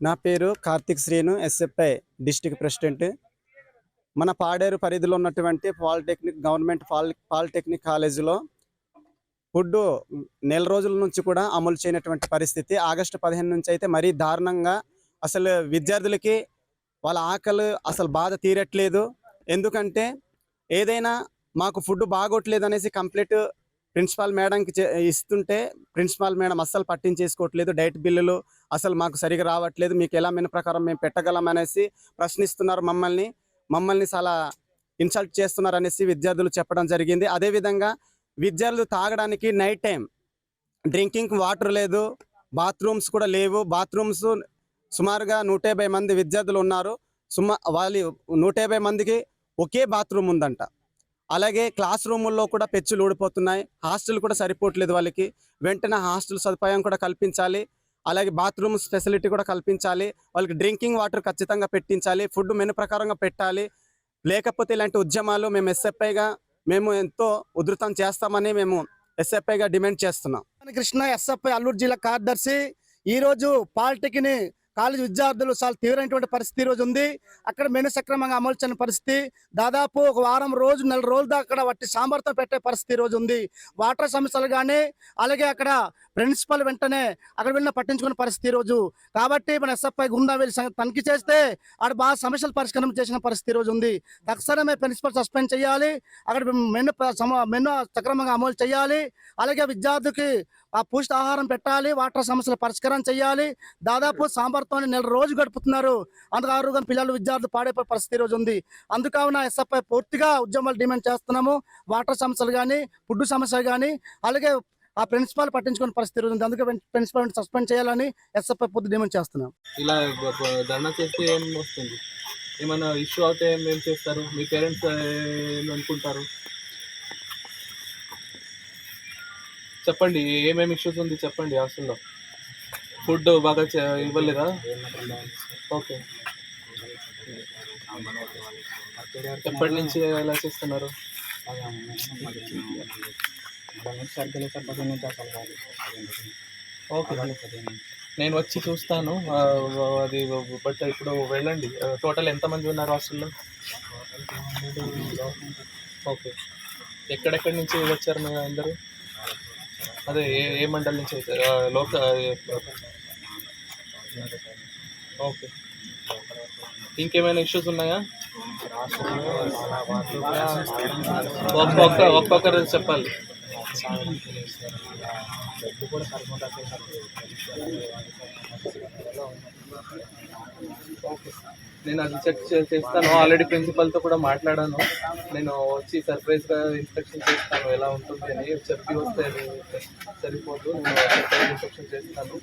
నా పేరు Karthik Srinu, SFI district president. మన పాడేరు పరిధిలో ఉన్నటువంటి గవర్నమెంట్ పాలిటెక్నిక్ కాలేజీలో ఫుడ్ నెల రోజుల నుంచి కూడా అమలు చేయనటువంటి పరిస్థితి. ఆగస్టు 15 నుంచి అయితే మరీ దారుణంగా అసలు విద్యార్థులకి వాళ్ళ ఆకలి అసలు బాధ తీరట్లేదు. ఎందుకంటే ఏదైనా మాకు ఫుడ్ బాగోట్లేదు అనేసి కంప్లీట్ ప్రిన్సిపాల్ మేడంకి ఇస్తుంటే ప్రిన్సిపాల్ మేడం అస్సలు పట్టించేసుకోవట్లేదు. డైట్ బిల్లులు అసలు మాకు సరిగా రావట్లేదు, మీకు ఎలా మెను ప్రకారం మేము పెట్టగలం అనేసి ప్రశ్నిస్తున్నారు. మమ్మల్ని చాలా ఇన్సల్ట్ చేస్తున్నారు అనేసి విద్యార్థులు చెప్పడం జరిగింది. అదేవిధంగా విద్యార్థులు తాగడానికి నైట్ టైం డ్రింకింగ్ వాటర్ లేదు, బాత్రూమ్స్ కూడా లేవు. బాత్రూమ్స్ సుమారుగా 150 మంది విద్యార్థులు ఉన్నారు. వాళ్ళు 150 మందికి ఒకే బాత్రూమ్ ఉందంట. అలాగే క్లాస్ రూముల్లో కూడా పెచ్చులు ఊడిపోతున్నాయి. హాస్టల్ కూడా సరిపోవట్లేదు వాళ్ళకి. వెంటనే హాస్టల్ సదుపాయం కూడా కల్పించాలి. అలాగే బాత్రూమ్స్ ఫెసిలిటీ కూడా కల్పించాలి. వాళ్ళకి డ్రింకింగ్ వాటర్ ఖచ్చితంగా పెట్టించాలి. ఫుడ్ మెను ప్రకారంగా పెట్టాలి. లేకపోతే ఇలాంటి ఉద్యమాలు మేము ఎస్ఎఫ్ఐగా ఎంతో ఉధృతం చేస్తామని మేము ఎస్ఎఫ్ఐగా డిమాండ్ చేస్తున్నాం. కృష్ణ, ఎస్ఎఫ్ఐ అల్లూరు జిల్లా కార్యదర్శి. ఈరోజు పాలిటెక్నిక్ కాలేజ్ విద్యార్థులు చాలా తీవ్రమైనటువంటి పరిస్థితి ఈరోజు ఉంది. అక్కడ మెను సక్రమంగా అమలు చేయని పరిస్థితి. దాదాపు ఒక వారం రోజు నెల రోజుల దాకా అక్కడ వట్టి సాంబార్తో పెట్టే పరిస్థితి ఈరోజు ఉంది. వాటర్ సమస్యలు కానీ, అలాగే అక్కడ ప్రిన్సిపల్ వెంటనే అక్కడ వెళ్ళిన పట్టించుకునే పరిస్థితి ఈరోజు. కాబట్టి మన ఎస్ఎఫ్ఐ గుండా వెళ్ళి తనిఖీ చేస్తే ఆడ బాగా సమస్యలు పరిష్కారం చేసిన పరిస్థితి ఈరోజు ఉంది. తక్షణమే ప్రిన్సిపల్ సస్పెండ్ చేయాలి. అక్కడ మెను సక్రమంగా అమలు చేయాలి. అలాగే విద్యార్థికి ఆ పౌష్టికాహారం పెట్టాలి. వాటర్ సమస్యలు పరిష్కారం చేయాలి. దాదాపు సాంబార్తో నెల రోజు గడుపుతున్నారు. అందుకు ఆరోగ్యం పిల్లలు విద్యార్థులు పాడే పరిస్థితి రోజు ఉంది. అందుకావున ఎస్ఎఫ్ఐ పూర్తిగా ఉద్యమాలు డిమాండ్ చేస్తున్నాము. వాటర్ సమస్యలు కానీ, ఫుడ్ సమస్యలు కానీ, అలాగే ఆ ప్రిన్సిపాల్ పట్టించుకునే పరిస్థితి ఉంది. అందుకే ప్రిన్సిపాల్ సస్పెండ్ చేయాలని ఎస్ఎఫ్ఐ పూర్తి డిమాండ్ చేస్తున్నాం. ఇలా ధర్నా చేస్తే ఏం వస్తుంది? ఏమైనా ఇష్యూ అవుతే ఏం చేస్తారు? మీ పేరెంట్స్ ఏమనుకుంటారు? చెప్పండి, ఏమేమి ఇష్యూస్ ఉంది చెప్పండి. హాస్టల్లో ఫుడ్ బాగా ఇవ్వలేదా? ఓకే, ఎప్పటి నుంచి ఎలా చేస్తున్నారు? ఓకే, నేను వచ్చి చూస్తాను అది. బట్ ఇప్పుడు వెళ్ళండి. టోటల్ ఎంతమంది ఉన్నారు హాస్టల్లో? ఓకే, ఎక్కడెక్కడి నుంచి వచ్చారు మీరు అందరూ? అదే ఏ మండలి నుంచి వచ్చారు? ఓకే, ఇంకేమైనా ఇష్యూస్ ఉన్నాయా? ఒక్కొక్కరు చెప్పాలి. నేను అది చెక్ చేస్తాను. ఆల్రెడీ ప్రిన్సిపల్తో కూడా మాట్లాడాను. నేను వచ్చి సర్ప్రైజ్గా ఇన్స్పెక్షన్ చేస్తాను ఎలా ఉంటుంది అని చెప్పి వస్తే సరిపోదు. నేను సర్ప్రైజ్ ఇన్స్పెక్షన్ చేస్తాను.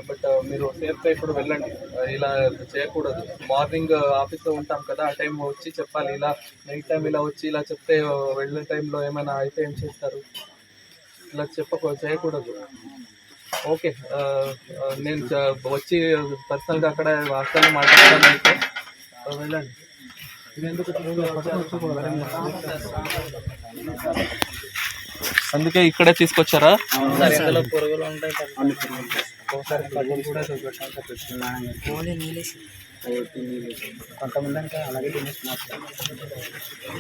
బట్ మీరు సేఫ్గా ఇప్పుడు వెళ్ళండి. ఇలా చేయకూడదు. మార్నింగ్ ఆఫీస్లో ఉంటాం కదా, ఆ టైం వచ్చి చెప్పాలి. ఇలా నైట్ టైం ఇలా వచ్చి ఇలా చెప్తే వెళ్ళిన టైంలో ఏమైనా అయితే ఏం చేస్తారు? ఇలా చేయకూడదు. ఓకే, నేను వచ్చి పర్సనల్గా అక్కడ హాస్టల్లో మాట్లాడతాను. అయితే వెళ్ళండి. అందుకే ఇక్కడే తీసుకొచ్చారా?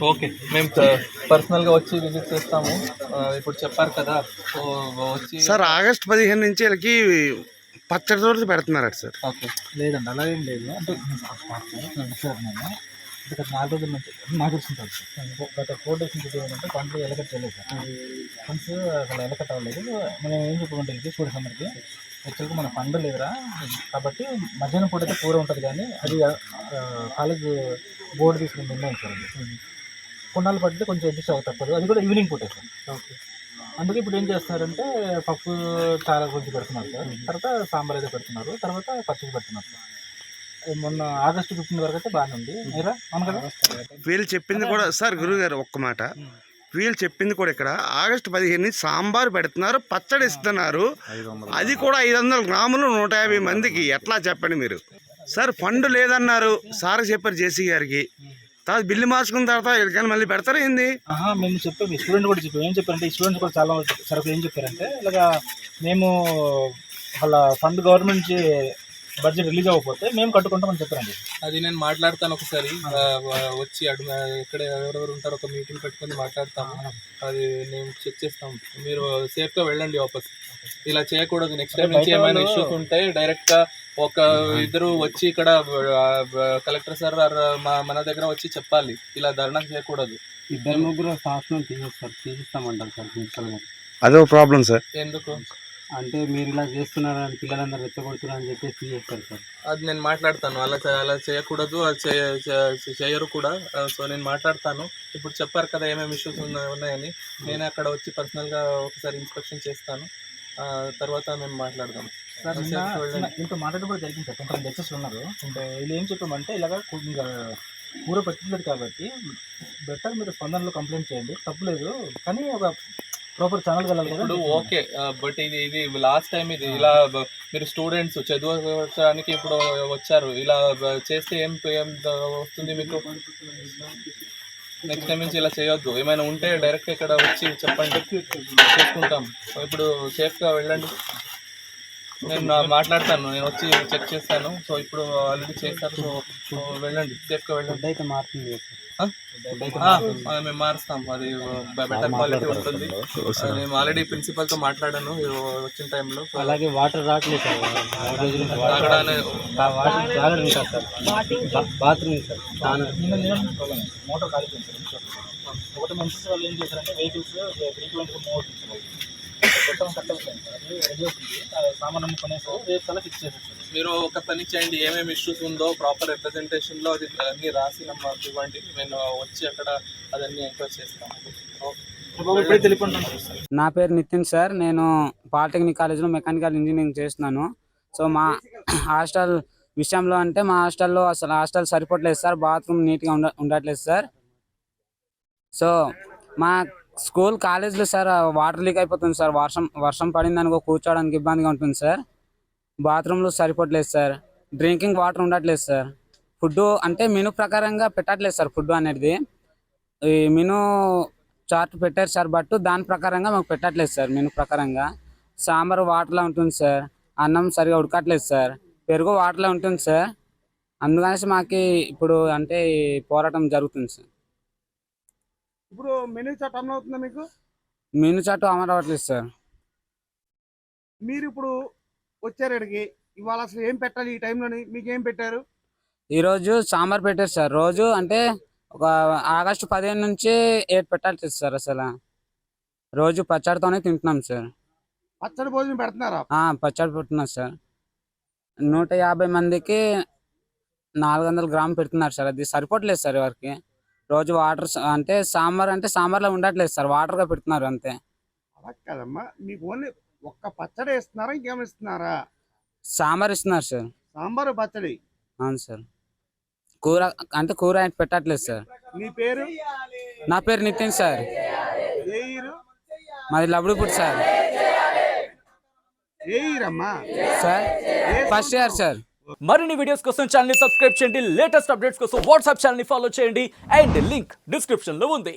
ఓకే, మేము పర్సనల్గా వచ్చి విజిట్ చేస్తాము. ఇప్పుడు చెప్పారు కదా, సో వచ్చి. సార్, ఆగస్టు 15 నుంచి వీళ్ళకి పచ్చడి తోటి పెడుతున్నారు సార్. ఓకే, లేదండి అలా ఏం లేదు. అంటే సార్ నేను గత 4 రోజుల నుంచి నాకు తెలుసుంటారు సార్. గత 4 days నుంచి ఏంటంటే పంటలు ఎలకట్ చేయలేదు సార్. ఫండ్స్ అసలు ఎలకట్ అవ్వలేదు. మనం ఏం చెప్పుకుంటే స్టూడెంట్స్ అందరికీ యాక్చువల్గా మన ఫండ్ లేదురా కాబట్టి మధ్యాహ్నం పూట అయితే కూర ఉంటుంది, కానీ అది కాలేజ్ బోర్డు తీసుకుని నిర్ణయం సార్. అది కొన్నాళ్ళు పడితే కొంచెం అడ్జస్ట్ అవుతారు. అది కూడా ఈవినింగ్ పూటే సార్. ఓకే, అందుకే ఇప్పుడు ఏం చేస్తున్నారంటే పప్పు చాలా కొంచెం పెడుతున్నారు సార్. తర్వాత సాంబార్ అయితే పెడుతున్నారు, తర్వాత పచ్చడి పెడుతున్నారు సార్. మొన్న ఆగస్టు 15 వరకు అయితే బాగానే ఉంది. మీరా అవును కదా? వీళ్ళు చెప్పింది కూడా సార్, గురుగారు ఒక్క మాట, వీళ్ళు చెప్పింది కూడా ఇక్కడ ఆగస్టు 15 నుంచి సాంబార్ పెడుతున్నారు, పచ్చడి ఇస్తున్నారు. అది కూడా 500 గ్రాములు 150 మందికి. ఎట్లా చెప్పండి మీరు? సార్ ఫండ్ లేదన్నారు సార్, చెప్పారు జేసీ గారికి. తర్వాత బిల్లు మార్చుకున్న తర్వాత వీళ్ళకైనా మళ్ళీ పెడతారా ఏంది? మేము చెప్పాము, స్టూడెంట్ కూడా చెప్పాము. ఏం చెప్పారంటే ఈ స్టూడెంట్స్ కూడా చాలా సరుకులు ఏం చెప్పారంటే ఇలాగా మేము వాళ్ళ ఫండ్ గవర్నమెంట్ నుంచి బడ్జెట్ రిలీజ్ అవ్వకపోతే మేము కట్టుకుంటామని చెప్పారండి. అది నేను మాట్లాడతాను ఒకసారి, వచ్చి ఎక్కడ ఎవరెవరు ఉంటారో ఒక మీటింగ్ పెట్టుకొని మాట్లాడతాము. అది నేను చెక్ చేస్తాం. మీరు సేఫ్గా వెళ్ళండి వాపస్. ఇలా చేయకూడదు. నెక్స్ట్ టైం నుంచి ఏమైనా ఇష్యూస్ ఉంటే డైరెక్ట్గా ఒక ఇద్దరు వచ్చి ఇక్కడ కలెక్టర్ సార్ మన దగ్గర వచ్చి చెప్పాలి. ఇలా ధర్నా చేయకూడదు. 2-3 స్టాఫ్ను తీసిస్తామంటారు సార్ ప్రిన్సిపల్ గారు. అదో ప్రాబ్లం సార్. ఎందుకు అంటే మీరు ఇలా చేస్తున్నారని పిల్లలందరూ రెచ్చగొడుతున్నారని చెప్పేసి తీసేస్తారు సార్. అది నేను మాట్లాడతాను. అలా చేయకూడదు, అది చేయరు కూడా. సో నేను మాట్లాడతాను. ఇప్పుడు చెప్పారు కదా ఏమేమి ఇష్యూస్ ఉన్నాయని. నేను అక్కడ వచ్చి పర్సనల్గా ఒకసారి ఇన్స్పెక్షన్ చేస్తాను. తర్వాత మేము మాట్లాడదాం. సార్ దీంతో మాట్లాడడం కూడా జరిగింది సార్. కొంతమంది లెక్చర్స్ ఉన్నారు. వీళ్ళు ఏం చెప్పామంటే ఇలాగ ఇంకా కూర పెట్టలేదు కాబట్టి బెటర్ మీరు స్పందనలో కంప్లైంట్ చేయండి, తప్పులేదు, కానీ ఒక ప్రాపర్ ఛానల్ వెళ్ళాలి కదా. ఇప్పుడు ఓకే, బట్ ఇది లాస్ట్ టైం ఇది ఇలా మీరు స్టూడెంట్స్ చదవడానికి ఇప్పుడు వచ్చారు. ఇలా చేస్తే ఏం వస్తుంది మీకు? నెక్స్ట్ టైం నుంచి ఇలా చేయొద్దు. ఏమైనా ఉంటే డైరెక్ట్ ఇక్కడ వచ్చి చెప్పండి, చేసుకుంటాం. ఇప్పుడు సేఫ్గా వెళ్ళండి. నేను మాట్లాడతాను, నేను వచ్చి చెక్ చేస్తాను. సో ఇప్పుడు ఆల్రెడీ చేస్తారు. సో వెళ్ళండి, సేఫ్గా వెళ్ళండి. అయితే మారుతుంది మేము మారుస్తాం. అది బెటర్ క్వాలిటీ ఉంటుంది. నేను ఆల్రెడీ ప్రిన్సిపల్తో మాట్లాడాను వచ్చిన టైంలో. అలాగే వాటర్ రావట్లేదు సార్. తాగడానికి సార్, బాత్రూమ్ సార్ చాలా మోటార్ కాలిపోయింది సార్. ఒకటి మంచి వాళ్ళు ఏం చేశారంటే వెహికల్స్ ఫ్రీక్వెంట్గా మూవ్ అవుతుంది. సామాన్యం కొనేసారు, రేపు కల్లా ఫిక్స్ చేసేస్తారు. మీరు ఒక పని చేయండి, ఏమేమి ఇష్యూస్ ఉందో ప్రాపర్ రిప్రజెంటేషన్లో అది అన్నీ రాసి మాకు ఇవ్వండి. నేను వచ్చి అక్కడ అదన్నీ ఎంక్వైరీ చేస్తాను. నా పేరు నితిన్ సార్. నేను పాలిటెక్నిక్ కాలేజ్లో మెకానికల్ ఇంజనీరింగ్ చేస్తున్నాను. సో మా హాస్టల్ విషయంలో అంటే మా హాస్టల్లో అసలు హాస్టల్ సరిపోవట్లేదు సార్. బాత్రూమ్ నీట్గా ఉండట్లేదు సార్. సో మా స్కూల్ కాలేజ్లో సార్ వాటర్ లీక్ అయిపోతుంది సార్. వర్షం పడిందనుకో కూర్చోవడానికి ఇబ్బందిగా ఉంటుంది సార్. బాత్రూమ్లు సరిపోవట్లేదు సార్. డ్రింకింగ్ వాటర్ ఉండట్లేదు సార్. ఫుడ్ అంటే మెనూ ప్రకారంగా పెట్టట్లేదు సార్. ఫుడ్ అనేది ఈ మెనూ చార్ట్ పెట్టారు సార్, బట్ దాని ప్రకారంగా మాకు పెట్టట్లేదు సార్. మెనూ ప్రకారంగా సాంబార్ వాటర్లో ఉంటుంది సార్. అన్నం సరిగా ఉడకట్లేదు సార్. పెరుగు వాటర్లో ఉంటుంది సార్. అందుకనేసి మాకు ఇప్పుడు అంటే పోరాటం జరుగుతుంది సార్. ఇప్పుడు మెనూ చాట్ అమలు అవుతుందా మీకు? మెనూ చాట్ అమలు అవ్వట్లేదు సార్. మీరు ఇప్పుడు వచ్చారు ఇక్కడికి, ఇవాళ అసలు ఏం పెట్టాలి ఈ టైంలోని? మీకు ఏం పెట్టారు? ఈరోజు సాంబార్ పెట్టారు సార్. రోజు అంటే ఒక ఆగస్టు 15 నుంచి 8 పెట్టాలి సార్. అసలు రోజు పచ్చడితోనే తింటున్నాం సార్. పచ్చడి భోజనం పెడుతున్నారా? పచ్చడి పెడుతున్నారు సార్. 150 మందికి 400 గ్రాములు పెడుతున్నారు సార్. అది సరిపోవట్లేదు సార్ ఎవరికి. రోజు వాటర్ అంటే సాంబార్లో ఉండట్లేదు సార్. వాటర్గా పెడుతున్నారు అంతే. అలా కదమ్మా, మీకు ఓన్లీ ఒక్క పచ్చడి ఇస్తున్నారా, ఇంకేమైనా ఇస్తున్నారా? సాంబార్ ఇస్తున్నారు సార్. సాంబారు పచ్చడి. అవును సార్. కూర అంటే కూర పెట్టట్లేదు సార్. మీ పేరు? నా పేరు నితిన్ సార్. ఏ ఇయర్? మాది లబ్డిపూడి సార్. ఏ ఇయర్ అమ్మా? Sir first year sir. మరిన్ని వీడియోస్ కోసం ఛానల్ ని సబ్స్క్రైబ్ చేయండి. లేటెస్ట్ అప్డేట్స్ కోసం వాట్సాప్ ఛానల్ ని ఫాలో చేయండి. అండ్ లింక్ డిస్క్రిప్షన్ లో ఉంది.